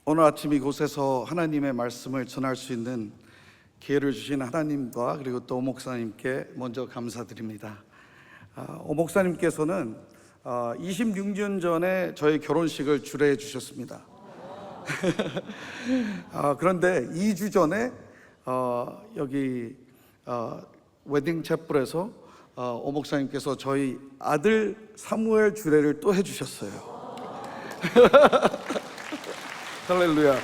오늘 아침 이곳에서 하나님의 말씀을 전할 수 있는 기회를 주신 하나님과 그리고 또 오 목사님께 먼저 감사드립니다. 오 목사님께서는 26년 전에 저희 결혼식을 주례해 주셨습니다. 그런데 2주 전에 여기 웨딩 챕플에서 오 목사님께서 저희 아들 사무엘 주례를 또 해주셨어요. 할렐루야.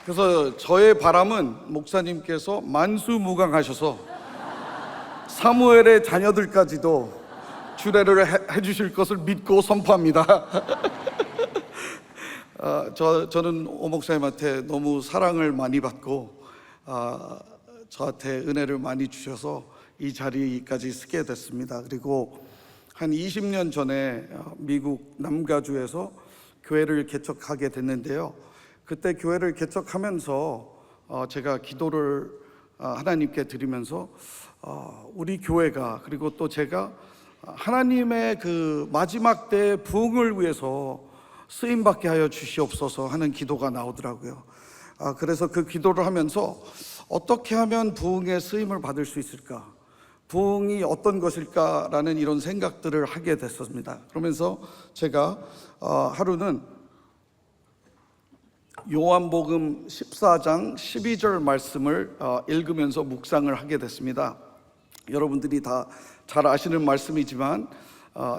그래서 저의 바람은 목사님께서 만수무강하셔서 사무엘의 자녀들까지도 주례를 해주실 것을 믿고 선포합니다. 저는 오 목사님한테 너무 사랑을 많이 받고 저한테 은혜를 많이 주셔서 이 자리까지 서게 됐습니다. 그리고 한 20년 전에 미국 남가주에서 교회를 개척하게 됐는데요. 그때 교회를 개척하면서 제가 기도를 하나님께 드리면서 우리 교회가 그리고 또 제가 하나님의 그 마지막 때의 부흥을 위해서 쓰임받게 하여 주시옵소서 하는 기도가 나오더라고요. 그래서 그 기도를 하면서 어떻게 하면 부흥의 쓰임을 받을 수 있을까? 부흥이 어떤 것일까라는 이런 생각들을 하게 됐습니다. 그러면서 제가 하루는 요한복음 14장 12절 말씀을 읽으면서 묵상을 하게 됐습니다. 여러분들이 다 잘 아시는 말씀이지만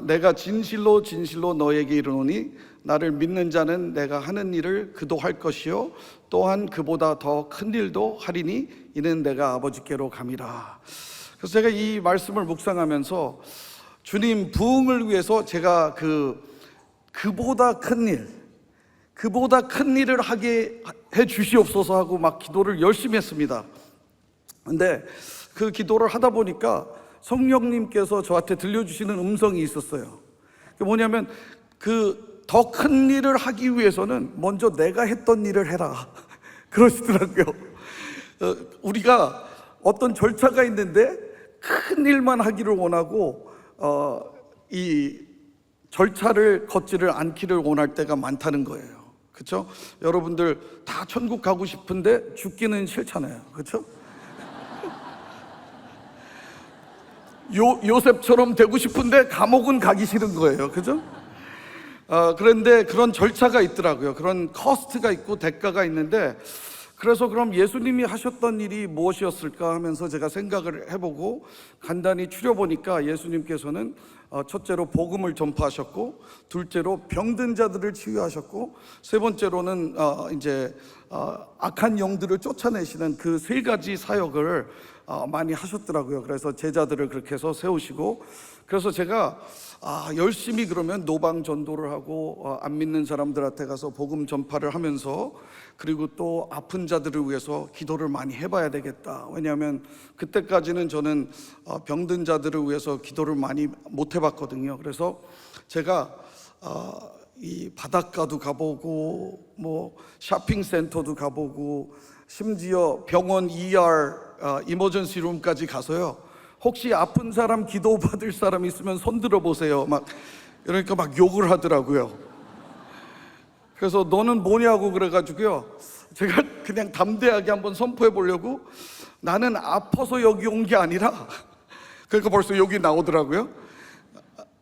내가 진실로 진실로 너에게 이르노니 나를 믿는 자는 내가 하는 일을 그도 할 것이요 또한 그보다 더 큰 일도 하리니 이는 내가 아버지께로 감이라. 그래서 제가 이 말씀을 묵상하면서 주님 부흥을 위해서 제가 그보다 큰 일을 하게 해 주시옵소서 하고 막 기도를 열심히 했습니다. 근데 그 기도를 하다 보니까 성령님께서 저한테 들려주시는 음성이 있었어요. 그게 뭐냐면 더 큰 일을 하기 위해서는 먼저 내가 했던 일을 해라 그러시더라고요. 우리가 어떤 절차가 있는데 큰 일만 하기를 원하고 이 절차를 걷지를 않기를 원할 때가 많다는 거예요. 그렇죠? 여러분들 다 천국 가고 싶은데 죽기는 싫잖아요. 그렇죠? 요셉처럼 되고 싶은데 감옥은 가기 싫은 거예요. 그렇죠? 그런데 그런 절차가 있더라고요. 그런 커스트가 있고 대가가 있는데, 그래서 그럼 예수님이 하셨던 일이 무엇이었을까 하면서 제가 생각을 해보고 간단히 추려보니까 예수님께서는 첫째로 복음을 전파하셨고, 둘째로 병든 자들을 치유하셨고, 세 번째로는 이제 악한 영들을 쫓아내시는 그 세 가지 사역을 많이 하셨더라고요. 그래서 제자들을 그렇게 해서 세우시고, 그래서 제가 열심히 그러면 노방 전도를 하고 안 믿는 사람들한테 가서 복음 전파를 하면서, 그리고 또 아픈 자들을 위해서 기도를 많이 해봐야 되겠다. 왜냐하면 그때까지는 저는 병든 자들을 위해서 기도를 많이 못 해봤거든요. 그래서 제가 이 바닷가도 가보고 뭐 쇼핑센터도 가보고 심지어 병원 이머전시 룸까지 가서요, 혹시 아픈 사람 기도 받을 사람 있으면 손 들어 보세요 막 이러니까 막 욕을 하더라고요. 그래서 너는 뭐냐고 그래가지고요, 제가 그냥 담대하게 한번 선포해 보려고, 나는 아파서 여기 온 게 아니라, 그러니까 벌써 욕이 나오더라고요.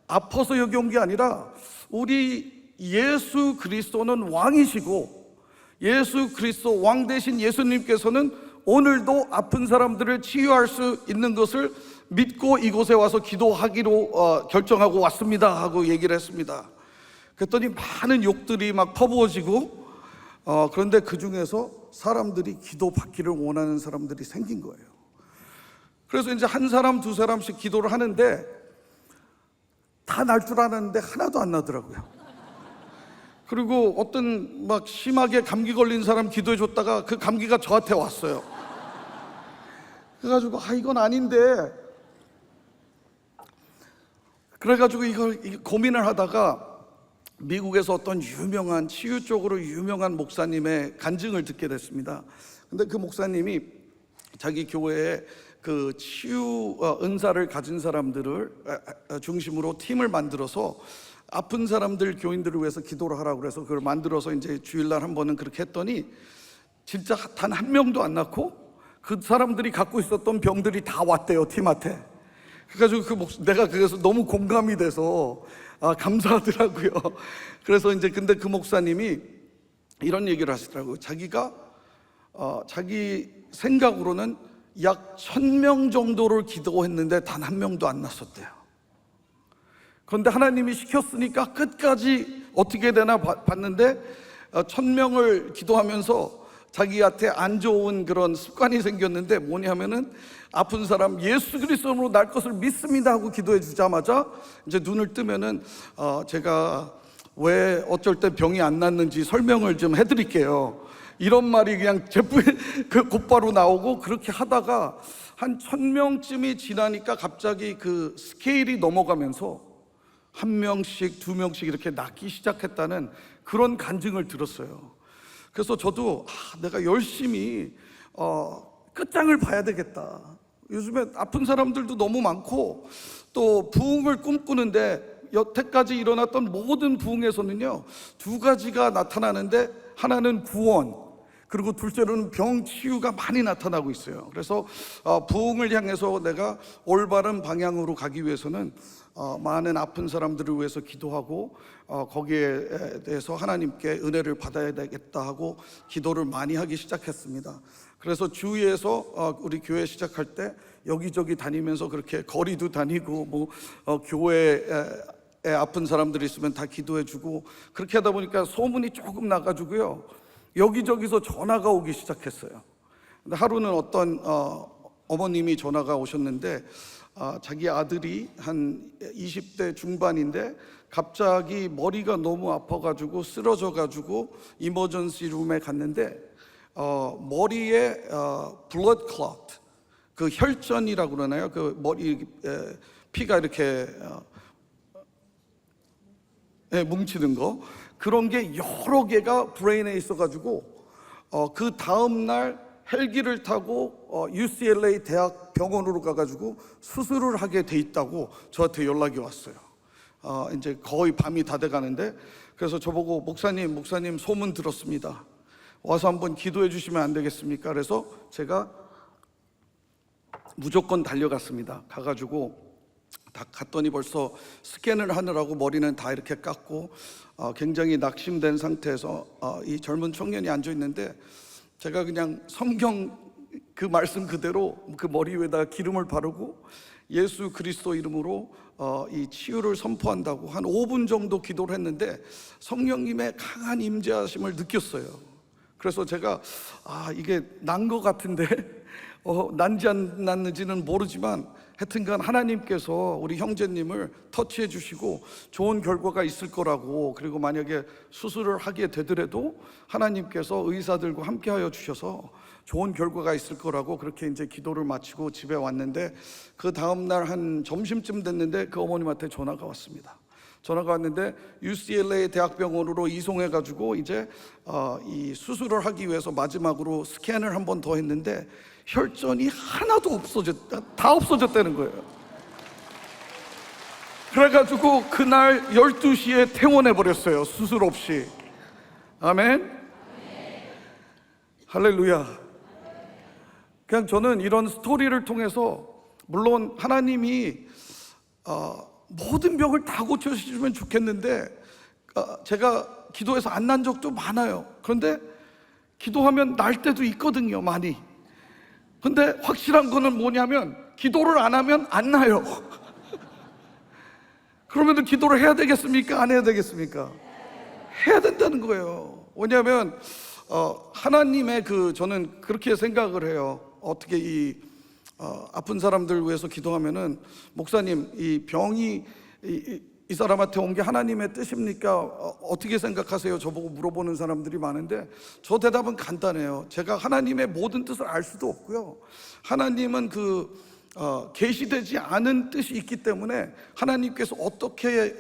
아파서 여기 온 게 아니라 우리 예수 그리스도는 왕이시고, 예수 그리스도 왕 대신 예수님께서는 오늘도 아픈 사람들을 치유할 수 있는 것을 믿고 이곳에 와서 기도하기로 결정하고 왔습니다 하고 얘기를 했습니다. 그랬더니 많은 욕들이 막 퍼부어지고, 그런데 그 중에서 사람들이 기도받기를 원하는 사람들이 생긴 거예요. 그래서 이제 한 사람 두 사람씩 기도를 하는데 다 날 줄 알았는데 하나도 안 나더라고요. 그리고 어떤 막 심하게 감기 걸린 사람 기도해 줬다가 그 감기가 저한테 왔어요. 그래가지고 이건 아닌데, 그래가지고 이걸 고민을 하다가 미국에서 어떤 유명한 치유 쪽으로 유명한 목사님의 간증을 듣게 됐습니다. 근데 그 목사님이 자기 교회에 그 치유 은사를 가진 사람들을 중심으로 팀을 만들어서 아픈 사람들 교인들을 위해서 기도를 하라고 그래서 그걸 만들어서 이제 주일날 한 번은 그렇게 했더니 진짜 단 한 명도 안 낳고 그 사람들이 갖고 있었던 병들이 다 왔대요, 팀한테. 그래가지고 내가 그래서 너무 공감이 돼서 감사하더라고요. 그래서 이제 근데 그 목사님이 이런 얘기를 하시더라고요. 자기가 자기 생각으로는 약 1,000명 정도를 기도했는데 단 한 명도 안 났었대요. 그런데 하나님이 시켰으니까 끝까지 어떻게 되나 봤는데 1,000명을 기도하면서 자기한테 안 좋은 그런 습관이 생겼는데 뭐냐면은 아픈 사람 예수 그리스도로 날 것을 믿습니다 하고 기도해 주자마자 이제 눈을 뜨면은 제가 왜 어쩔 때 병이 안 낫는지 설명을 좀 해드릴게요. 이런 말이 그냥 그 곧바로 나오고 그렇게 하다가 한 1,000명쯤이 지나니까 갑자기 그 스케일이 넘어가면서 1명씩 2명씩 이렇게 낫기 시작했다는 그런 간증을 들었어요. 그래서 저도 내가 열심히 끝장을 봐야 되겠다. 요즘에 아픈 사람들도 너무 많고 또 부흥을 꿈꾸는데 여태까지 일어났던 모든 부흥에서는요 2가지가 나타나는데 하나는 구원, 그리고 둘째로는 병 치유가 많이 나타나고 있어요. 그래서 부흥을 향해서 내가 올바른 방향으로 가기 위해서는 많은 아픈 사람들을 위해서 기도하고 거기에 대해서 하나님께 은혜를 받아야 되겠다 하고 기도를 많이 하기 시작했습니다. 그래서 주위에서 우리 교회 시작할 때 여기저기 다니면서 그렇게 거리도 다니고 뭐 교회에 아픈 사람들이 있으면 다 기도해주고 그렇게 하다 보니까 소문이 조금 나가지고요 여기저기서 전화가 오기 시작했어요. 근데 하루는 어떤 어머님이 전화가 오셨는데 자기 아들이 한 20대 중반인데 갑자기 머리가 너무 아파가지고 쓰러져가지고 이머전시 룸에 갔는데 머리에 블러드 클럿, 그 혈전이라고 그러나요? 그 머리 피가 이렇게 뭉치는 거, 그런 게 여러 개가 브레인에 있어가지고 그 다음날 헬기를 타고 UCLA 대학 병원으로 가가지고 수술을 하게 돼 있다고 저한테 연락이 왔어요. 이제 거의 밤이 다 돼가는데 그래서 저보고 목사님 소문 들었습니다. 와서 한번 기도해 주시면 안 되겠습니까? 그래서 제가 무조건 달려갔습니다. 가가지고 다 갔더니 벌써 스캔을 하느라고 머리는 다 이렇게 깎고 굉장히 낙심된 상태에서 이 젊은 청년이 앉아 있는데 제가 그냥 성경 그 말씀 그대로 그 머리 위에다 기름을 바르고 예수 그리스도 이름으로 이 치유를 선포한다고 한 5분 정도 기도를 했는데 성령님의 강한 임재하심을 느꼈어요. 그래서 제가 이게 난 것 같은데 난지 안 났는지는 모르지만 하여튼간 하나님께서 우리 형제님을 터치해 주시고 좋은 결과가 있을 거라고, 그리고 만약에 수술을 하게 되더라도 하나님께서 의사들과 함께 하여 주셔서 좋은 결과가 있을 거라고 그렇게 이제 기도를 마치고 집에 왔는데 그 다음날 한 점심쯤 됐는데 그 어머님한테 전화가 왔습니다. 전화가 왔는데 UCLA 대학병원으로 이송해 가지고 이제 이 수술을 하기 위해서 마지막으로 스캔을 한 번 더 했는데 혈전이 하나도 다 없어졌다는 거예요. 그래가지고 그날 12시에 퇴원해 버렸어요. 수술 없이. 아멘. 할렐루야. 그냥 저는 이런 스토리를 통해서 물론 하나님이 모든 병을 다 고쳐주시면 좋겠는데 제가 기도해서 안 난 적도 많아요. 그런데 기도하면 날 때도 있거든요, 많이. 근데 확실한 거는 뭐냐면 기도를 안 하면 안 나요. 그러면 기도를 해야 되겠습니까? 안 해야 되겠습니까? 해야 된다는 거예요. 왜냐하면 하나님의 저는 그렇게 생각을 해요. 어떻게 이 아픈 사람들 위해서 기도하면은 목사님 이 병이 이 사람한테 온 게 하나님의 뜻입니까? 어떻게 생각하세요? 저보고 물어보는 사람들이 많은데 저 대답은 간단해요. 제가 하나님의 모든 뜻을 알 수도 없고요. 하나님은 계시되지 않은 뜻이 있기 때문에 하나님께서 어떻게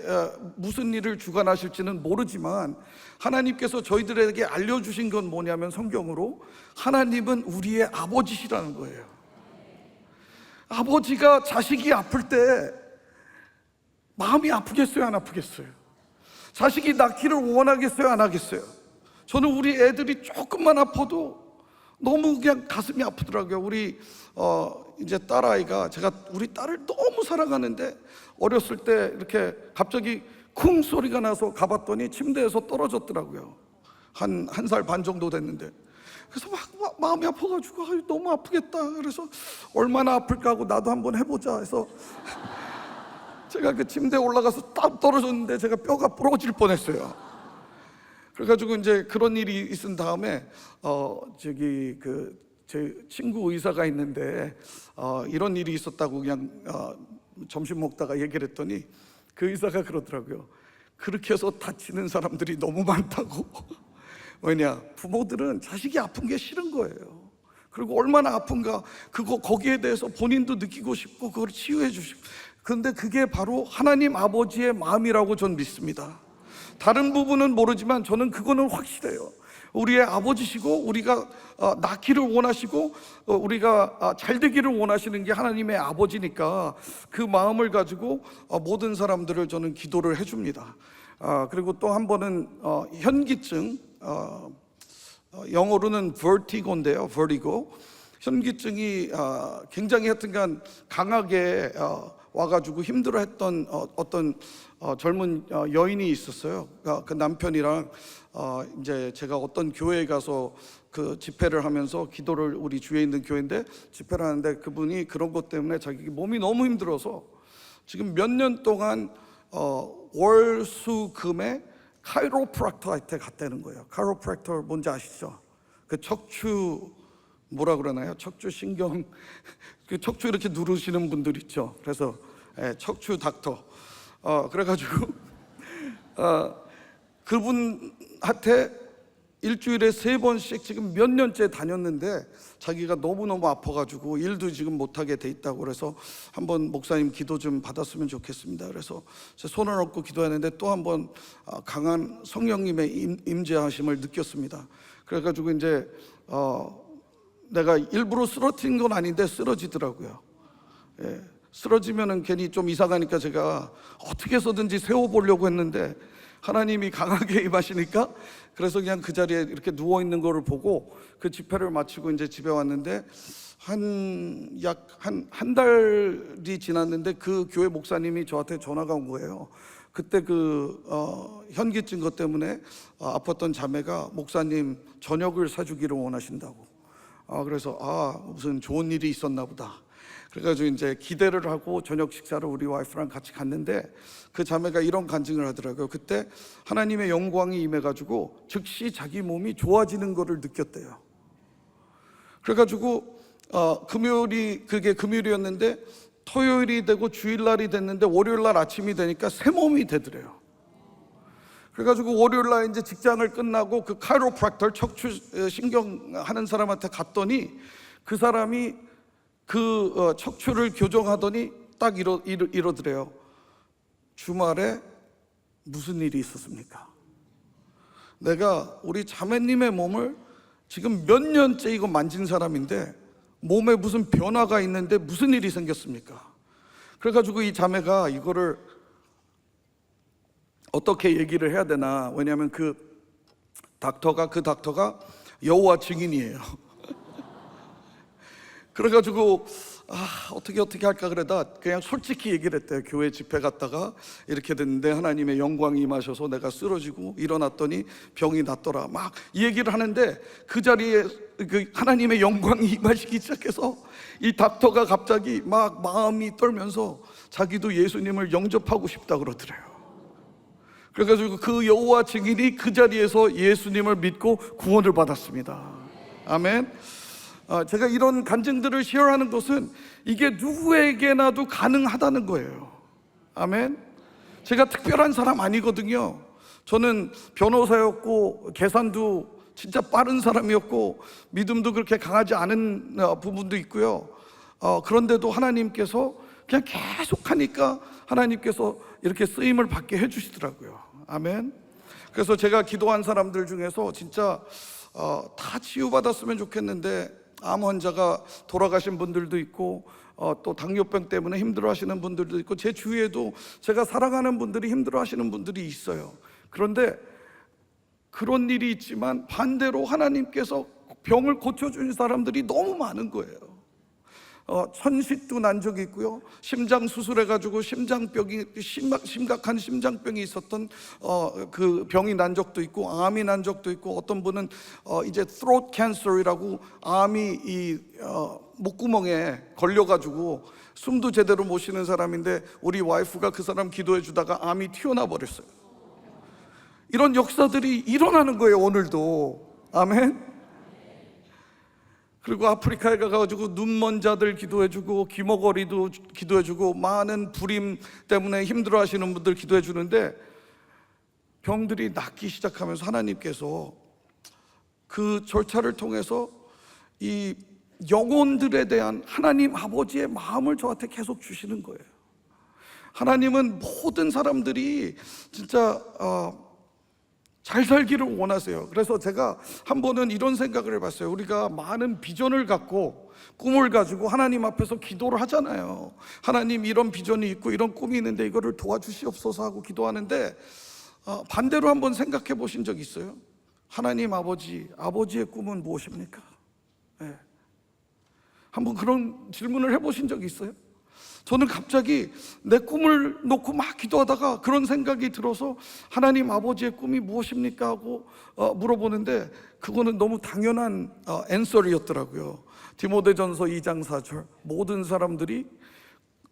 무슨 일을 주관하실지는 모르지만 하나님께서 저희들에게 알려주신 건 뭐냐면 성경으로 하나님은 우리의 아버지시라는 거예요. 아버지가 자식이 아플 때 마음이 아프겠어요, 안 아프겠어요? 자식이 낳기를 원하겠어요, 안 하겠어요? 저는 우리 애들이 조금만 아파도 너무 그냥 가슴이 아프더라고요. 우리 이제 딸아이가, 제가 우리 딸을 너무 사랑하는데 어렸을 때 이렇게 갑자기 쿵 소리가 나서 가봤더니 침대에서 떨어졌더라고요. 한 살 반 정도 됐는데. 그래서 막 마음이 아파가지고 너무 아프겠다. 그래서 얼마나 아플까 하고 나도 한번 해보자 해서 제가 그 침대에 올라가서 딱 떨어졌는데 제가 뼈가 부러질 뻔했어요. 그래가지고 이제 그런 일이 있은 다음에 저기 제 친구 의사가 있는데 이런 일이 있었다고 그냥 점심 먹다가 얘기를 했더니 그 의사가 그러더라고요. 그렇게 해서 다치는 사람들이 너무 많다고. 왜냐, 부모들은 자식이 아픈 게 싫은 거예요. 그리고 얼마나 아픈가 거기에 대해서 본인도 느끼고 싶고 그걸 치유해 주시고. 그런데 그게 바로 하나님 아버지의 마음이라고 전 믿습니다. 다른 부분은 모르지만 저는 그거는 확실해요. 우리의 아버지시고 우리가 낳기를 원하시고 우리가 잘 되기를 원하시는 게 하나님의 아버지니까 그 마음을 가지고 모든 사람들을 저는 기도를 해줍니다. 그리고 또 한 번은 현기증, 영어로는 vertigo인데요. vertigo. 현기증이 굉장히 하여튼간 강하게 와가지고 힘들어했던 어떤 젊은 여인이 있었어요. 그 남편이랑 이제 제가 어떤 교회에 가서 그 집회를 하면서 기도를, 우리 주위에 있는 교회인데 집회를 하는데 그분이 그런 것 때문에 자기 몸이 너무 힘들어서 지금 몇 년 동안 월, 수, 금에 카이로프락터한테 갔다는 거예요. 카이로프락터 뭔지 아시죠? 그 척추 뭐라 그러나요? 척추 신경 그 척추 이렇게 누르시는 분들 있죠. 그래서 척추 닥터. 그래가지고 그분한테 일주일에 3번씩 지금 몇 년째 다녔는데 자기가 너무너무 아파가지고 일도 지금 못하게 돼 있다고 그래서 한번 목사님 기도 좀 받았으면 좋겠습니다. 그래서 제 손을 얹고 기도했는데 또 한번 강한 성령님의 임재하심을 느꼈습니다. 그래가지고 이제 내가 일부러 쓰러뜨린 건 아닌데 쓰러지더라고요. 쓰러지면은 괜히 좀 이상하니까 제가 어떻게 해서든지 세워보려고 했는데 하나님이 강하게 임하시니까 그래서 그냥 그 자리에 이렇게 누워있는 거를 보고 그 집회를 마치고 이제 집에 왔는데 약 한 달이 지났는데 그 교회 목사님이 저한테 전화가 온 거예요. 그때 현기증 것 때문에 아팠던 자매가 목사님 저녁을 사주기를 원하신다고. 그래서 무슨 좋은 일이 있었나 보다. 그래가지고 이제 기대를 하고 저녁 식사를 우리 와이프랑 같이 갔는데 그 자매가 이런 간증을 하더라고요. 그때 하나님의 영광이 임해가지고 즉시 자기 몸이 좋아지는 것을 느꼈대요. 그래가지고 그게 금요일이었는데 토요일이 되고 주일날이 됐는데 월요일날 아침이 되니까 새 몸이 되더래요. 그래가지고 월요일날 이제 직장을 끝나고 그 카이로프락터 척추 신경 하는 사람한테 갔더니 그 사람이 그 척추를 교정하더니 딱 이러더래요. 주말에 무슨 일이 있었습니까? 내가 우리 자매님의 몸을 지금 몇 년째 이거 만진 사람인데 몸에 무슨 변화가 있는데 무슨 일이 생겼습니까? 그래가지고 이 자매가 이거를 어떻게 얘기를 해야 되나. 왜냐하면 그 닥터가 여호와 증인이에요. 그래가지고 어떻게 할까 그러다 그냥 솔직히 얘기를 했대요. 교회 집회 갔다가 이렇게 됐는데 하나님의 영광이 임하셔서 내가 쓰러지고 일어났더니 병이 낫더라. 막 이 얘기를 하는데 그 자리에 그 하나님의 영광이 임하시기 시작해서 이 닥터가 갑자기 막 마음이 떨면서 자기도 예수님을 영접하고 싶다 그러더래요. 그래가지고 그 여호와 증인이 그 자리에서 예수님을 믿고 구원을 받았습니다. 아멘. 제가 이런 간증들을 쉐어하는 것은 이게 누구에게나도 가능하다는 거예요. 아멘. 제가 특별한 사람 아니거든요. 저는 변호사였고 계산도 진짜 빠른 사람이었고 믿음도 그렇게 강하지 않은 부분도 있고요. 그런데도 하나님께서 그냥 계속 하니까 하나님께서 이렇게 쓰임을 받게 해주시더라고요. 아멘. 그래서 제가 기도한 사람들 중에서 진짜 다 치유받았으면 좋겠는데 암 환자가 돌아가신 분들도 있고 또 당뇨병 때문에 힘들어하시는 분들도 있고 제 주위에도 제가 사랑하는 분들이 힘들어하시는 분들이 있어요. 그런데 그런 일이 있지만 반대로 하나님께서 병을 고쳐주는 사람들이 너무 많은 거예요. 천식도 난 적이 있고요. 심장 수술해가지고 심장병이 심각한 심장병이 있었던 그 병이 난 적도 있고, 암이 난 적도 있고, 어떤 분은 이제 throat cancer이라고 암이 이 목구멍에 걸려가지고 숨도 제대로 못 쉬는 사람인데 우리 와이프가 그 사람 기도해 주다가 암이 튀어나와 버렸어요. 이런 역사들이 일어나는 거예요, 오늘도. 아멘. 그리고 아프리카에 가가지고 눈먼 자들 기도해주고, 귀머거리도 기도해주고, 많은 불임 때문에 힘들어하시는 분들 기도해주는데, 병들이 낫기 시작하면서 하나님께서 그 절차를 통해서 이 영혼들에 대한 하나님 아버지의 마음을 저한테 계속 주시는 거예요. 하나님은 모든 사람들이 진짜 잘 살기를 원하세요. 그래서 제가 한 번은 이런 생각을 해봤어요. 우리가 많은 비전을 갖고 꿈을 가지고 하나님 앞에서 기도를 하잖아요. 하나님, 이런 비전이 있고 이런 꿈이 있는데 이거를 도와주시옵소서 하고 기도하는데, 반대로 한번 생각해 보신 적 있어요? 하나님 아버지의 꿈은 무엇입니까? 네. 한번 그런 질문을 해보신 적 있어요? 저는 갑자기 내 꿈을 놓고 막 기도하다가 그런 생각이 들어서 하나님 아버지의 꿈이 무엇입니까? 하고 물어보는데, 그거는 너무 당연한 앤서리였더라고요. 디모데전서 2장 4절, 모든 사람들이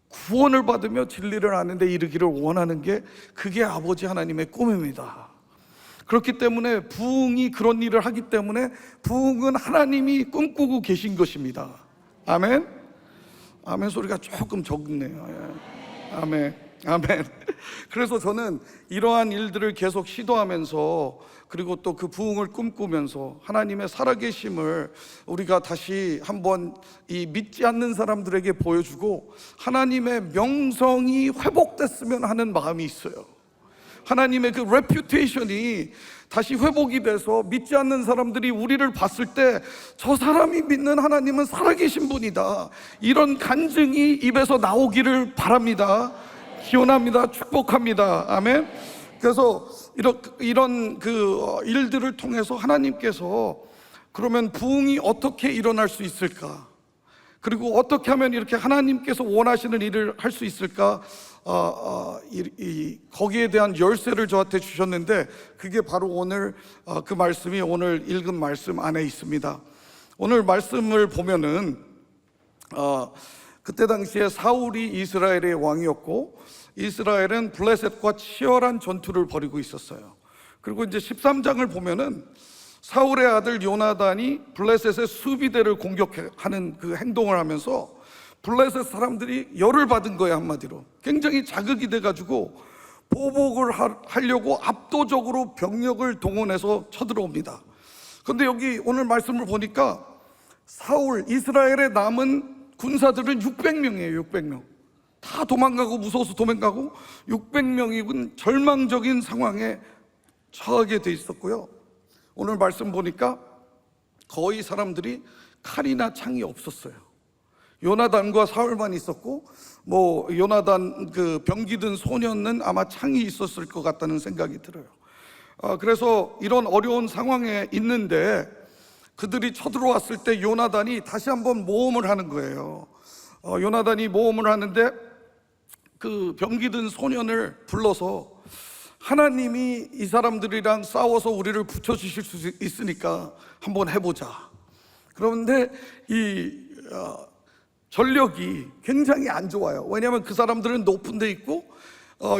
구원을 받으며 진리를 아는 데 이르기를 원하는 게 그게 아버지 하나님의 꿈입니다. 그렇기 때문에 부흥이 그런 일을 하기 때문에 부흥은 하나님이 꿈꾸고 계신 것입니다. 아멘. 아멘 소리가 조금 적네요. 예. 아멘. 아멘. 그래서 저는 이러한 일들을 계속 시도하면서, 그리고 또 그 부흥을 꿈꾸면서 하나님의 살아계심을 우리가 다시 한번 이 믿지 않는 사람들에게 보여주고 하나님의 명성이 회복됐으면 하는 마음이 있어요. 하나님의 그 레퓨테이션이 다시 회복이 돼서 믿지 않는 사람들이 우리를 봤을 때 저 사람이 믿는 하나님은 살아계신 분이다, 이런 간증이 입에서 나오기를 바랍니다. 기원합니다. 축복합니다. 아멘. 그래서 이런 그 일들을 통해서 하나님께서 그러면 부흥이 어떻게 일어날 수 있을까, 그리고 어떻게 하면 이렇게 하나님께서 원하시는 일을 할 수 있을까, 거기에 대한 열쇠를 저한테 주셨는데, 그게 바로 오늘 그 말씀이 오늘 읽은 말씀 안에 있습니다. 오늘 말씀을 보면은 그때 당시에 사울이 이스라엘의 왕이었고, 이스라엘은 블레셋과 치열한 전투를 벌이고 있었어요. 그리고 이제 13장을 보면은 사울의 아들 요나단이 블레셋의 수비대를 공격하는 그 행동을 하면서 블레셋 사람들이 열을 받은 거예요. 한마디로 굉장히 자극이 돼가지고 보복을 하려고 압도적으로 병력을 동원해서 쳐들어옵니다. 그런데 여기 오늘 말씀을 보니까 사울, 이스라엘에 남은 군사들은 600명이에요 600명. 다 도망가고 무서워서 도망가고 600명이 절망적인 상황에 처하게 돼 있었고요. 오늘 말씀 보니까 거의 사람들이 칼이나 창이 없었어요. 요나단과 사울만 있었고, 뭐 요나단 그 병기든 소년은 아마 창이 있었을 것 같다는 생각이 들어요. 그래서 이런 어려운 상황에 있는데 그들이 쳐들어왔을 때 요나단이 다시 한번 모험을 하는 거예요. 요나단이 모험을 하는데 그 병기든 소년을 불러서 하나님이 이 사람들이랑 싸워서 우리를 붙여주실 수 있으니까 한번 해보자. 그런데 이 전력이 굉장히 안 좋아요. 왜냐하면 그 사람들은 높은 데 있고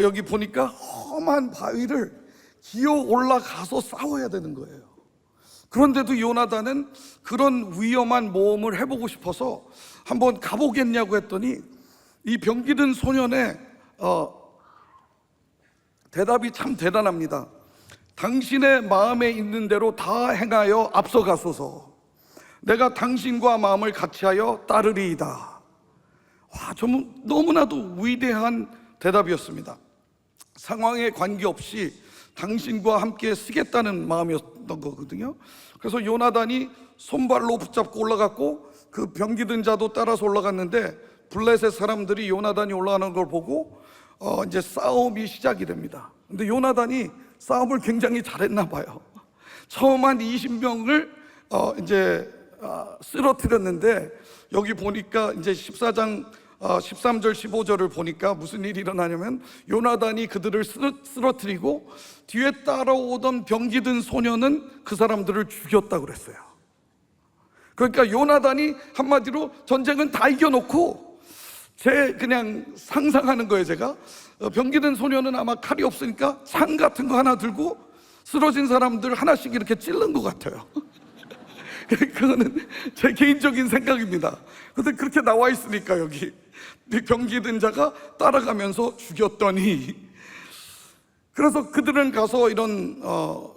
여기 보니까 험한 바위를 기어 올라가서 싸워야 되는 거예요. 그런데도 요나단은 그런 위험한 모험을 해보고 싶어서 한번 가보겠냐고 했더니 이 병기든 소년의 대답이 참 대단합니다. 당신의 마음에 있는 대로 다 행하여 앞서가소서. 내가 당신과 마음을 같이하여 따르리이다. 와, 좀 너무나도 위대한 대답이었습니다. 상황에 관계없이 당신과 함께 쓰겠다는 마음이었던 거거든요. 그래서 요나단이 손발로 붙잡고 올라갔고 그 병기든 자도 따라서 올라갔는데 블레셋 사람들이 요나단이 올라가는 걸 보고 이제 싸움이 시작이 됩니다. 근데 요나단이 싸움을 굉장히 잘했나 봐요. 처음 한 20명을 쓰러뜨렸는데, 여기 보니까 이제 14장 13절 15절을 보니까 무슨 일이 일어나냐면, 요나단이 그들을 쓰러뜨리고 뒤에 따라오던 병기 든 소년은 그 사람들을 죽였다고 그랬어요. 그러니까 요나단이 한마디로 전쟁은 다 이겨놓고, 그냥 상상하는 거예요. 제가 병기 든 소년은 아마 칼이 없으니까 창 같은 거 하나 들고 쓰러진 사람들 하나씩 이렇게 찔른 것 같아요. 그거는 제 개인적인 생각입니다. 근데 그렇게 나와 있으니까, 여기 병기 든 자가 따라가면서 죽였더니, 그래서 그들은 가서 이런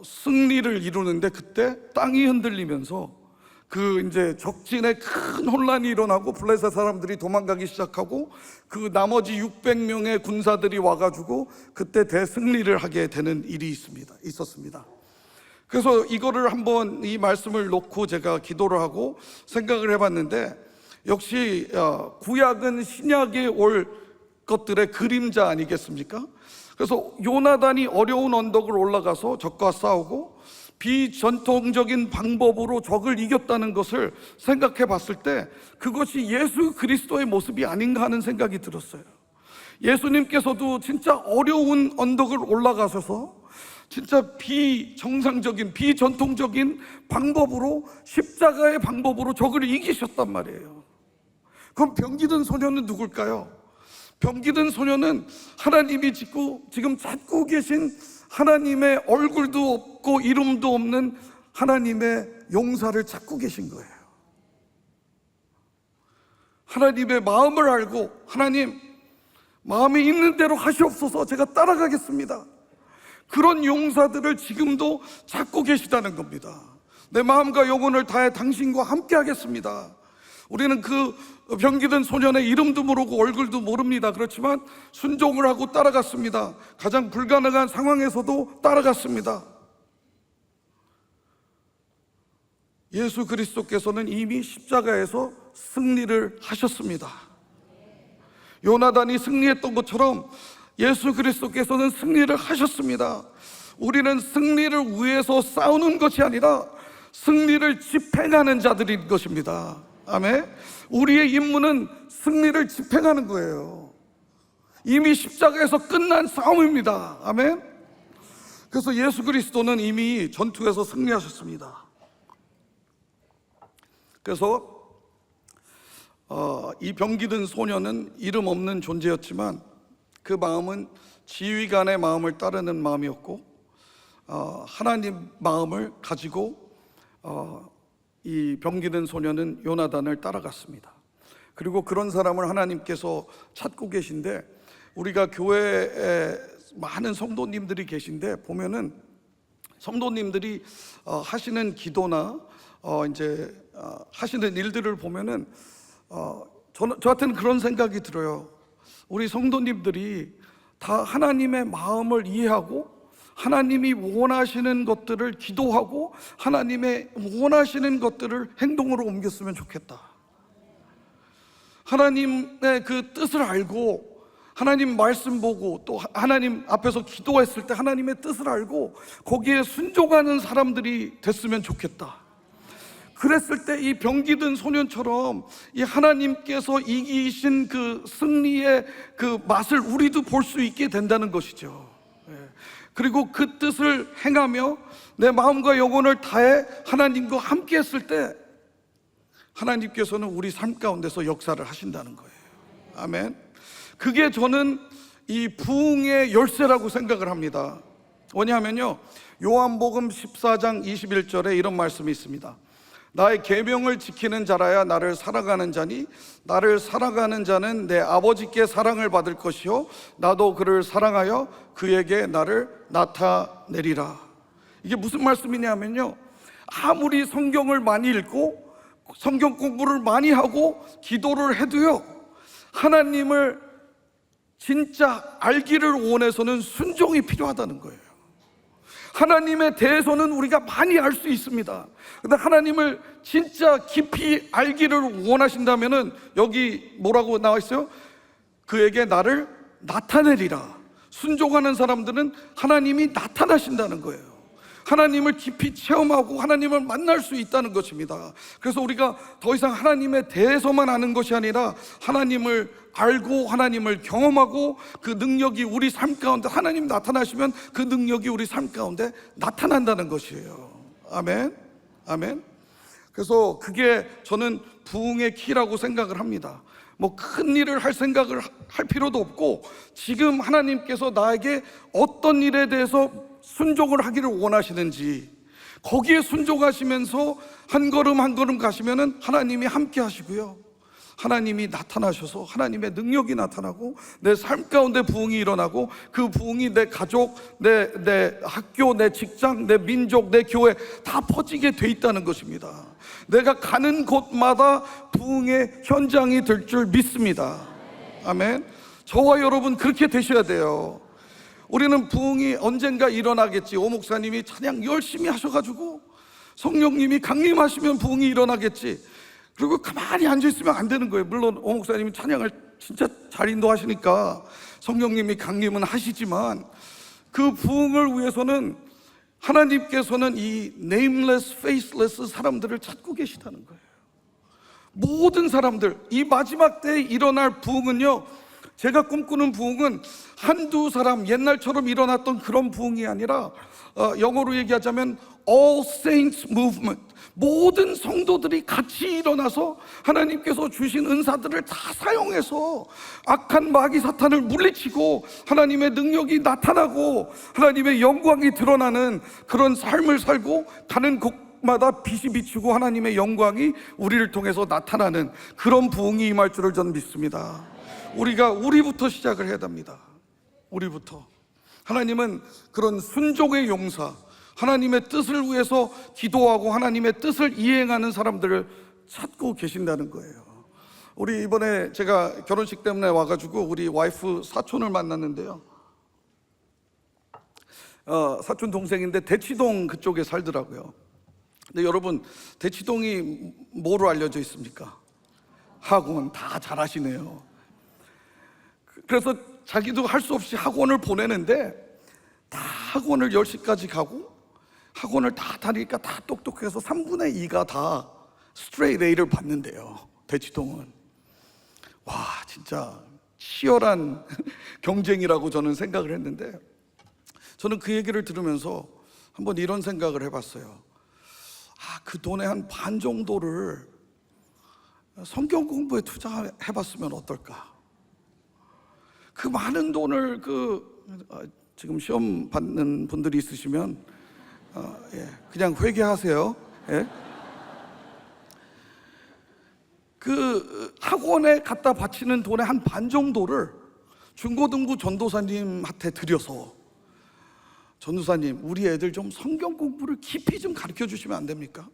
승리를 이루는데, 그때 땅이 흔들리면서 이제 적진에 큰 혼란이 일어나고 블레셋 사람들이 도망가기 시작하고, 그 나머지 600명의 군사들이 와가지고 그때 대승리를 하게 되는 일이 있었습니다. 그래서 이거를 한번 이 말씀을 놓고 제가 기도를 하고 생각을 해봤는데, 역시 구약은 신약에 올 것들의 그림자 아니겠습니까? 그래서 요나단이 어려운 언덕을 올라가서 적과 싸우고 비전통적인 방법으로 적을 이겼다는 것을 생각해 봤을 때, 그것이 예수 그리스도의 모습이 아닌가 하는 생각이 들었어요. 예수님께서도 진짜 어려운 언덕을 올라가셔서 진짜 비정상적인, 비전통적인 방법으로, 십자가의 방법으로 적을 이기셨단 말이에요. 그럼 병기 든 소년은 누굴까요? 병기 든 소년은 하나님이 지금 찾고 계신 하나님의 얼굴도 없고 이름도 없는 하나님의 용사를 찾고 계신 거예요. 하나님의 마음을 알고, 하나님 마음에 있는 대로 하시옵소서, 제가 따라가겠습니다, 그런 용사들을 지금도 찾고 계시다는 겁니다. 내 마음과 영혼을 다해 당신과 함께 하겠습니다. 우리는 그 병기 든 소년의 이름도 모르고 얼굴도 모릅니다. 그렇지만 순종을 하고 따라갔습니다. 가장 불가능한 상황에서도 따라갔습니다. 예수 그리스도께서는 이미 십자가에서 승리를 하셨습니다. 요나단이 승리했던 것처럼 예수 그리스도께서는 승리를 하셨습니다. 우리는 승리를 위해서 싸우는 것이 아니라 승리를 집행하는 자들인 것입니다. 아멘. 우리의 임무는 승리를 집행하는 거예요. 이미 십자가에서 끝난 싸움입니다. 아멘. 그래서 예수 그리스도는 이미 전투에서 승리하셨습니다. 그래서 이 병기 든 소년은 이름 없는 존재였지만, 그 마음은 지휘관의 마음을 따르는 마음이었고, 하나님 마음을 가지고 이 병기 든 소년은 요나단을 따라갔습니다. 그리고 그런 사람을 하나님께서 찾고 계신데, 우리가 교회에 많은 성도님들이 계신데, 보면은 성도님들이 하시는 기도나 하시는 일들을 보면은 저한테는 그런 생각이 들어요. 우리 성도님들이 다 하나님의 마음을 이해하고 하나님이 원하시는 것들을 기도하고 하나님의 원하시는 것들을 행동으로 옮겼으면 좋겠다. 하나님의 그 뜻을 알고, 하나님 말씀 보고, 또 하나님 앞에서 기도했을 때 하나님의 뜻을 알고 거기에 순종하는 사람들이 됐으면 좋겠다. 그랬을 때 이 병기 든 소년처럼 이 하나님께서 이기신 그 승리의 그 맛을 우리도 볼 수 있게 된다는 것이죠. 그리고 그 뜻을 행하며 내 마음과 영혼을 다해 하나님과 함께 했을 때, 하나님께서는 우리 삶 가운데서 역사를 하신다는 거예요. 아멘. 그게 저는 이 부흥의 열쇠라고 생각을 합니다. 뭐냐면요, 요한복음 14장 21절에 이런 말씀이 있습니다. 나의 계명을 지키는 자라야 나를 사랑하는 자니, 나를 사랑하는 자는 내 아버지께 사랑을 받을 것이요 나도 그를 사랑하여 그에게 나를 나타내리라. 이게 무슨 말씀이냐면요, 아무리 성경을 많이 읽고 성경 공부를 많이 하고 기도를 해도요, 하나님을 진짜 알기를 원해서는 순종이 필요하다는 거예요. 하나님에 대해서는 우리가 많이 알 수 있습니다. 그런데 하나님을 진짜 깊이 알기를 원하신다면은, 여기 뭐라고 나와 있어요? 그에게 나를 나타내리라. 순종하는 사람들은 하나님이 나타나신다는 거예요. 하나님을 깊이 체험하고 하나님을 만날 수 있다는 것입니다. 그래서 우리가 더 이상 하나님에 대해서만 아는 것이 아니라 하나님을 알고 하나님을 경험하고 그 능력이 우리 삶 가운데, 하나님 나타나시면 그 능력이 우리 삶 가운데 나타난다는 것이에요. 아멘. 아멘. 그래서 그게 저는 부흥의 키라고 생각을 합니다. 뭐 큰 일을 할 생각을 할 필요도 없고, 지금 하나님께서 나에게 어떤 일에 대해서 순종을 하기를 원하시는지 거기에 순종하시면서 한 걸음 한 걸음 가시면은 하나님이 함께 하시고요, 하나님이 나타나셔서 하나님의 능력이 나타나고 내 삶 가운데 부흥이 일어나고, 그 부흥이 내 가족, 내 학교, 내 직장, 내 민족, 내 교회 다 퍼지게 돼 있다는 것입니다. 내가 가는 곳마다 부흥의 현장이 될 줄 믿습니다. 아멘. 저와 여러분 그렇게 되셔야 돼요. 우리는 부흥이 언젠가 일어나겠지, 오 목사님이 찬양 열심히 하셔가지고 성령님이 강림하시면 부흥이 일어나겠지, 그리고 가만히 앉아있으면 안 되는 거예요. 물론 오 목사님이 찬양을 진짜 잘 인도하시니까 성령님이 강림은 하시지만, 그 부흥을 위해서는 하나님께서는 이 nameless, faceless 사람들을 찾고 계시다는 거예요. 모든 사람들, 이 마지막 때에 일어날 부흥은요, 제가 꿈꾸는 부흥은 한두 사람, 옛날처럼 일어났던 그런 부흥이 아니라 영어로 얘기하자면 All Saints Movement, 모든 성도들이 같이 일어나서 하나님께서 주신 은사들을 다 사용해서 악한 마귀 사탄을 물리치고 하나님의 능력이 나타나고 하나님의 영광이 드러나는 그런 삶을 살고, 가는 곳마다 빛이 비추고 하나님의 영광이 우리를 통해서 나타나는 그런 부흥이 임할 줄을 저는 믿습니다. 우리부터 시작을 해야 됩니다. 우리부터. 하나님은 그런 순종의 용사, 하나님의 뜻을 위해서 기도하고 하나님의 뜻을 이행하는 사람들을 찾고 계신다는 거예요. 우리 이번에 제가 결혼식 때문에 와가지고 우리 와이프 사촌을 만났는데요, 사촌 동생인데 대치동 그쪽에 살더라고요. 근데 여러분, 대치동이 뭐로 알려져 있습니까? 학원. 다 잘하시네요. 그래서 자기도 할 수 없이 학원을 보내는데, 다 학원을 10시까지 가고 학원을 다 다니니까 다 똑똑해서 3분의 2가 다 스트레이트 A를 받는데요, 대치동은. 와, 진짜 치열한 경쟁이라고 저는 생각을 했는데, 저는 그 얘기를 들으면서 한번 이런 생각을 해봤어요. 그 돈의 한 반 정도를 성경 공부에 투자해봤으면 어떨까? 그 많은 돈을 지금 시험 받는 분들이 있으시면 그냥 회개하세요. 예. 그 학원에 갖다 바치는 돈의 한 반 정도를 중고등부 전도사님한테 드려서, 전도사님, 우리 애들 좀 성경 공부를 깊이 좀 가르쳐 주시면 안 됩니까?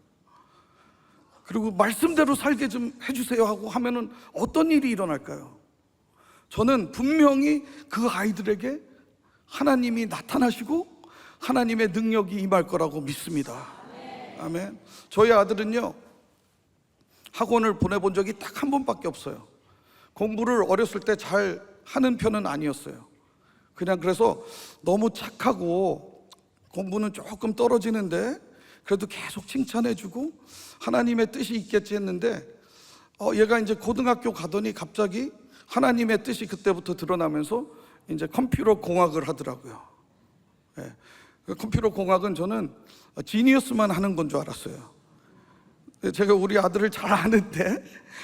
그리고 말씀대로 살게 좀 해주세요 하고 하면은 어떤 일이 일어날까요? 저는 분명히 그 아이들에게 하나님이 나타나시고 하나님의 능력이 임할 거라고 믿습니다. 아멘. 저희 아들은요, 학원을 보내본 적이 딱 한 번밖에 없어요. 공부를 어렸을 때 잘 하는 편은 아니었어요. 그냥 그래서 너무 착하고 공부는 조금 떨어지는데 그래도 계속 칭찬해주고 하나님의 뜻이 있겠지 했는데, 얘가 이제 고등학교 가더니 갑자기 하나님의 뜻이 그때부터 드러나면서 이제 컴퓨터 공학을 하더라고요. 예. 컴퓨터 공학은 저는 지니어스만 하는 건 줄 알았어요. 제가 우리 아들을 잘 아는데,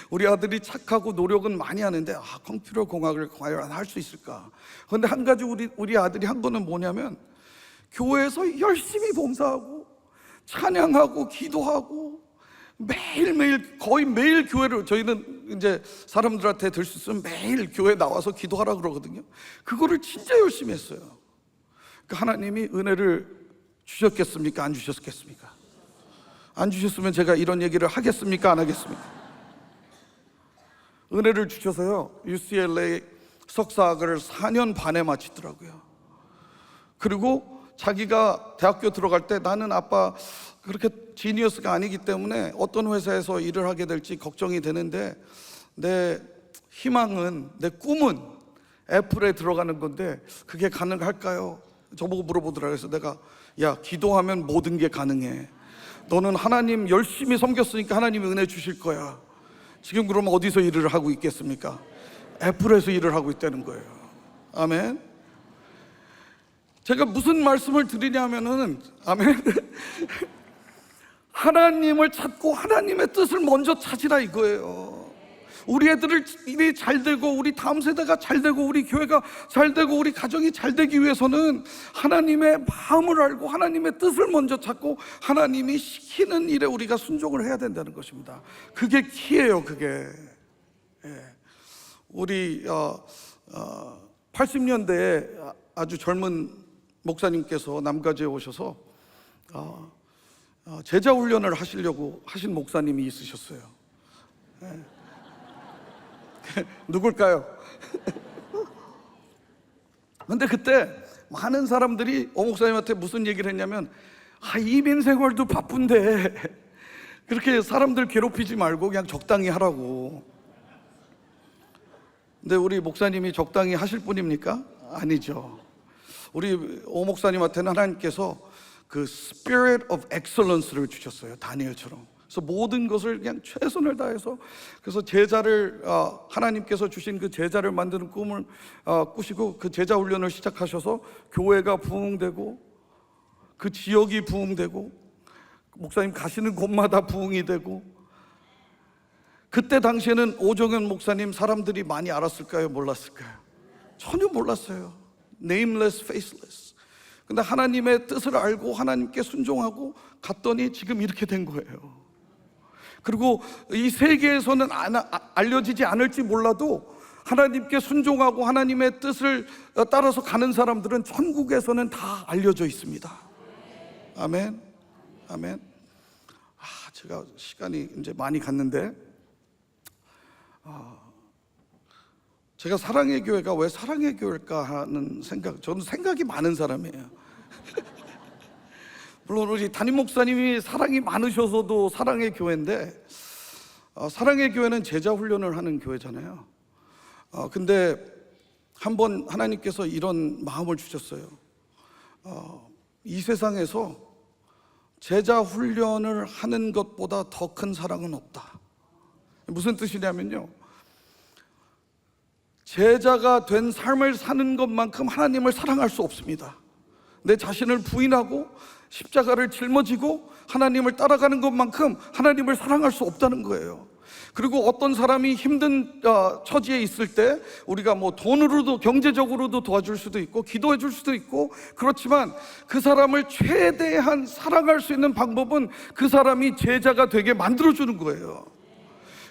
우리 아들이 착하고 노력은 많이 하는데 컴퓨터 공학을 과연 할 수 있을까? 그런데 한 가지 우리 아들이 한 거는 뭐냐면, 교회에서 열심히 봉사하고 찬양하고 기도하고 매일매일, 거의 매일 교회를, 저희는 이제 사람들한테 들 수 있으면 매일 교회 나와서 기도하라 그러거든요. 그거를 진짜 열심히 했어요. 그러니까 하나님이 은혜를 주셨겠습니까? 안 주셨겠습니까? 안 주셨으면 제가 이런 얘기를 하겠습니까? 안 하겠습니까? 은혜를 주셔서요, UCLA 석사학을 4년 반에 마치더라고요. 그리고 자기가 대학교 들어갈 때, 나는 아빠 그렇게 지니어스가 아니기 때문에 어떤 회사에서 일을 하게 될지 걱정이 되는데, 내 희망은, 내 꿈은 애플에 들어가는 건데 그게 가능할까요? 저보고 물어보더라고요. 그래서 내가 야, 기도하면 모든 게 가능해. 너는 하나님 열심히 섬겼으니까 하나님이 은혜 주실 거야. 지금 그러면 어디서 일을 하고 있겠습니까? 애플에서 일을 하고 있다는 거예요. 아멘. 제가 무슨 말씀을 드리냐면은, 아멘. 하나님을 찾고 하나님의 뜻을 먼저 찾으라 이거예요. 우리 애들을 일이 잘 되고, 우리 다음 세대가 잘 되고, 우리 교회가 잘 되고, 우리 가정이 잘 되기 위해서는 하나님의 마음을 알고 하나님의 뜻을 먼저 찾고 하나님이 시키는 일에 우리가 순종을 해야 된다는 것입니다. 그게 키예요. 그게. 우리 80년대에 아주 젊은 목사님께서 남가주에 오셔서 제자 훈련을 하시려고 하신 목사님이 있으셨어요. 누굴까요? 근데 그때 많은 사람들이 목사님한테 무슨 얘기를 했냐면, 이민 생활도 바쁜데 그렇게 사람들 괴롭히지 말고 그냥 적당히 하라고. 근데 우리 목사님이 적당히 하실 분입니까? 아니죠. 우리 목사님한테는 하나님께서 그 Spirit of Excellence를 주셨어요. 다니엘처럼. 그래서 모든 것을 그냥 최선을 다해서, 그래서 제자를 하나님께서 주신 그 제자를 만드는 꿈을 꾸시고 그 제자 훈련을 시작하셔서 교회가 부흥되고 그 지역이 부흥되고 목사님 가시는 곳마다 부흥이 되고, 그때 당시에는 오정현 목사님 사람들이 많이 알았을까요? 몰랐을까요? 전혀 몰랐어요. Nameless, faceless. 근데 하나님의 뜻을 알고 하나님께 순종하고 갔더니 지금 이렇게 된 거예요. 그리고 이 세계에서는 알려지지 않을지 몰라도 하나님께 순종하고 하나님의 뜻을 따라서 가는 사람들은 천국에서는 다 알려져 있습니다. 아멘. 아멘. 제가 시간이 이제 많이 갔는데, 제가 사랑의 교회가 왜 사랑의 교회일까 하는 생각, 저는 생각이 많은 사람이에요. 물론 우리 담임 목사님이 사랑이 많으셔서도 사랑의 교회인데, 사랑의 교회는 제자 훈련을 하는 교회잖아요. 근데 한번 하나님께서 이런 마음을 주셨어요. 이 세상에서 제자 훈련을 하는 것보다 더 큰 사랑은 없다. 무슨 뜻이냐면요, 제자가 된 삶을 사는 것만큼 하나님을 사랑할 수 없습니다. 내 자신을 부인하고 십자가를 짊어지고 하나님을 따라가는 것만큼 하나님을 사랑할 수 없다는 거예요. 그리고 어떤 사람이 힘든 처지에 있을 때 우리가 뭐 돈으로도 경제적으로도 도와줄 수도 있고 기도해 줄 수도 있고, 그렇지만 그 사람을 최대한 사랑할 수 있는 방법은 그 사람이 제자가 되게 만들어 주는 거예요.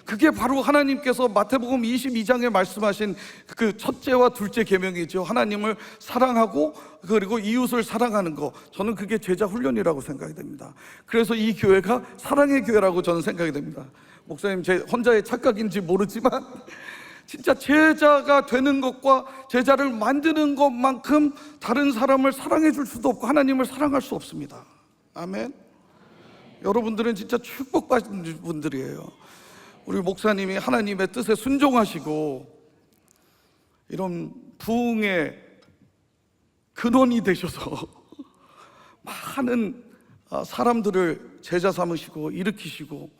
그게 바로 하나님께서 마태복음 22장에 말씀하신 그 첫째와 둘째 계명이죠. 하나님을 사랑하고 그리고 이웃을 사랑하는 거. 저는 그게 제자 훈련이라고 생각이 됩니다. 그래서 이 교회가 사랑의 교회라고 저는 생각이 됩니다. 목사님 제 혼자의 착각인지 모르지만 진짜 제자가 되는 것과 제자를 만드는 것만큼 다른 사람을 사랑해 줄 수도 없고 하나님을 사랑할 수 없습니다. 아멘. 여러분들은 진짜 축복받은 분들이에요. 우리 목사님이 하나님의 뜻에 순종하시고 이런 부흥의 근원이 되셔서 많은 사람들을 제자 삼으시고 일으키시고,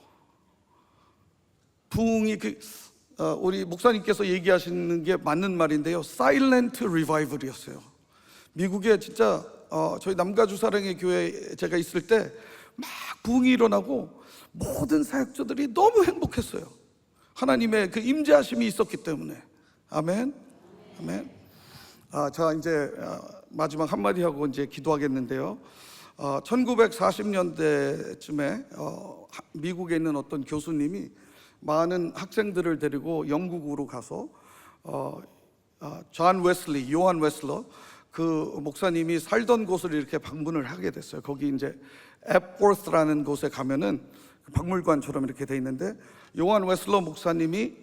부흥이 우리 목사님께서 얘기하시는 게 맞는 말인데요, 사일렌트 리바이벌이었어요. 미국에 진짜 저희 남가주 사랑의 교회 제가 있을 때 막 부흥이 일어나고 모든 사역자들이 너무 행복했어요. 하나님의 그 임재하심이 있었기 때문에. 아멘. 아멘. 자, 이제 마지막 한마디 하고 이제 기도하겠는데요. 1940년대쯤에 미국에 있는 어떤 교수님이 많은 학생들을 데리고 영국으로 가서 요한 웨슬러 그 목사님이 살던 곳을 이렇게 방문을 하게 됐어요. 거기 이제 앱포스라는 곳에 가면은 박물관처럼 이렇게 돼 있는데, 요한 웨슬러 목사님이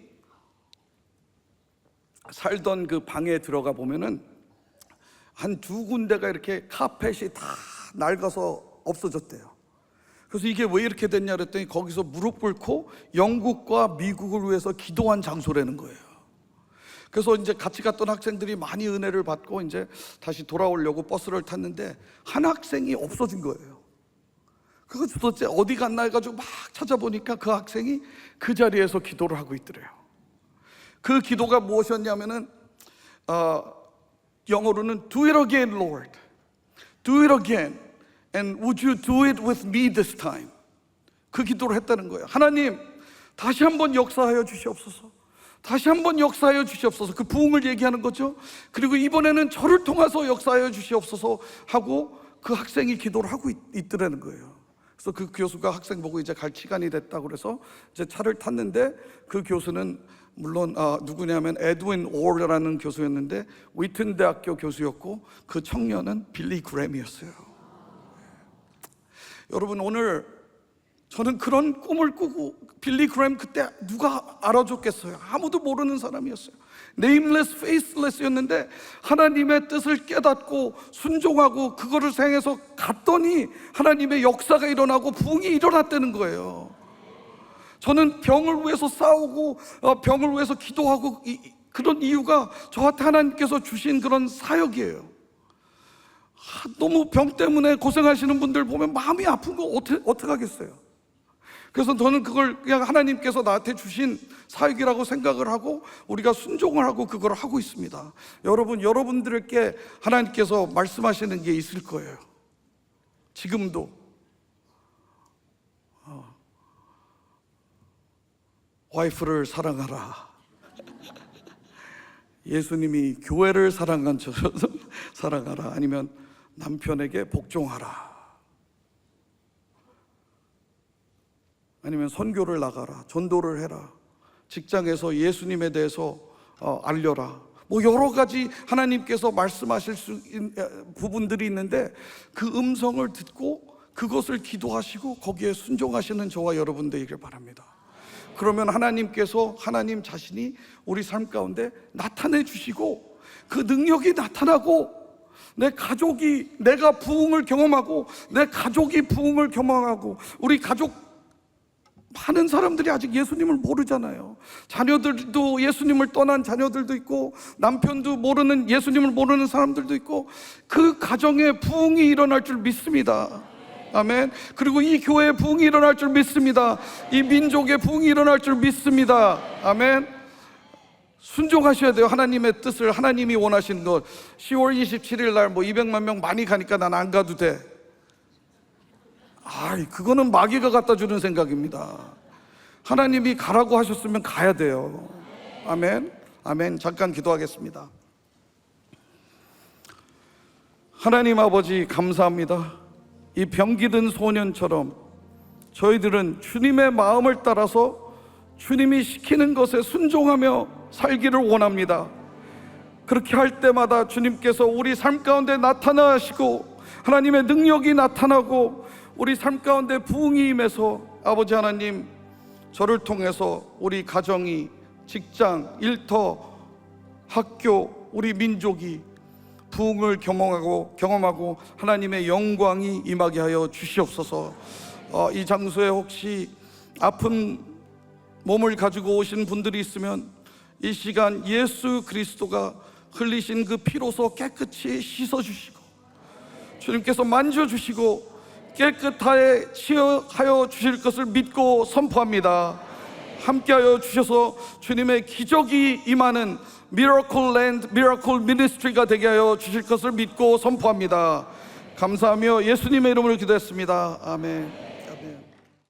살던 그 방에 들어가 보면은 한 두 군데가 이렇게 카펫이 다 낡아서 없어졌대요. 그래서 이게 왜 이렇게 됐냐 그랬더니 거기서 무릎 꿇고 영국과 미국을 위해서 기도한 장소라는 거예요. 그래서 이제 같이 갔던 학생들이 많이 은혜를 받고 이제 다시 돌아오려고 버스를 탔는데 한 학생이 없어진 거예요. 그거 도대체 어디 갔나 해가지고 막 찾아보니까 그 학생이 그 자리에서 기도를 하고 있더래요. 그 기도가 무엇이었냐면은 영어로는 Do it again, Lord. Do it again. And would you do it with me this time? 그 기도를 했다는 거예요. 하나님, 다시 한번 역사하여 주시옵소서. 다시 한번 역사하여 주시옵소서. 그 부흥을 얘기하는 거죠. 그리고 이번에는 저를 통해서 역사하여 주시옵소서 하고 그 학생이 기도를 하고 있더라는 거예요. 그래서 그 교수가 학생 보고 이제 갈 시간이 됐다고 그래서 이제 차를 탔는데 그 교수는 물론 누구냐면 에드윈 오어라는 교수였는데 위튼 대학교 교수였고 그 청년은 빌리 그램이었어요. 여러분, 오늘 저는 그런 꿈을 꾸고, 빌리 그램 그때 누가 알아줬겠어요? 아무도 모르는 사람이었어요. 네임레스, 페이스레스였는데 하나님의 뜻을 깨닫고 순종하고 그거를 생해서 갔더니 하나님의 역사가 일어나고 부흥이 일어났다는 거예요. 저는 병을 위해서 싸우고 병을 위해서 기도하고 그런 이유가 저한테 하나님께서 주신 그런 사역이에요. 너무 병 때문에 고생하시는 분들 보면 마음이 아픈 거 어떻게 하겠어요? 그래서 저는 그걸 그냥 하나님께서 나한테 주신 사역이라고 생각을 하고 우리가 순종을 하고 그걸 하고 있습니다. 여러분, 여러분들께 하나님께서 말씀하시는 게 있을 거예요. 지금도 와이프를 사랑하라. 예수님이 교회를 사랑한 것처럼 사랑하라. 아니면 남편에게 복종하라. 아니면 선교를 나가라. 전도를 해라. 직장에서 예수님에 대해서 알려라. 뭐 여러 가지 하나님께서 말씀하실 수 있는 부분들이 있는데 그 음성을 듣고 그것을 기도하시고 거기에 순종하시는 저와 여러분 되기를 바랍니다. 그러면 하나님께서 하나님 자신이 우리 삶 가운데 나타내 주시고 그 능력이 나타나고 내 가족이, 내가 부흥을 경험하고 내 가족이 부흥을 경험하고, 우리 가족 많은 사람들이 아직 예수님을 모르잖아요. 자녀들도 예수님을 떠난 자녀들도 있고 남편도 모르는, 예수님을 모르는 사람들도 있고 그 가정에 부흥이 일어날 줄 믿습니다. 아멘. 그리고 이 교회에 부흥이 일어날 줄 믿습니다. 이 민족에 부흥이 일어날 줄 믿습니다. 아멘. 순종하셔야 돼요. 하나님의 뜻을, 하나님이 원하시는 것. 10월 27일 날 뭐 200만 명 많이 가니까 난 안 가도 돼. 그거는 마귀가 갖다 주는 생각입니다. 하나님이 가라고 하셨으면 가야 돼요. 아멘. 아멘. 잠깐 기도하겠습니다. 하나님 아버지, 감사합니다. 이 병기든 소년처럼 저희들은 주님의 마음을 따라서 주님이 시키는 것에 순종하며 살기를 원합니다. 그렇게 할 때마다 주님께서 우리 삶 가운데 나타나시고 하나님의 능력이 나타나고 우리 삶 가운데 부흥이 임해서 아버지 하나님, 저를 통해서 우리 가정이, 직장, 일터, 학교, 우리 민족이 부흥을 경험하고 하나님의 영광이 임하게 하여 주시옵소서. 이 장소에 혹시 아픈 몸을 가지고 오신 분들이 있으면 이 시간 예수 그리스도가 흘리신 그 피로서 깨끗이 씻어주시고 주님께서 만져주시고 깨끗하게 치유하여 주실 것을 믿고 선포합니다. 함께하여 주셔서 주님의 기적이 임하는 미러클 랜드, 미러클 미니스트리가 되게 하여 주실 것을 믿고 선포합니다. 감사하며 예수님의 이름으로 기도했습니다. 아멘.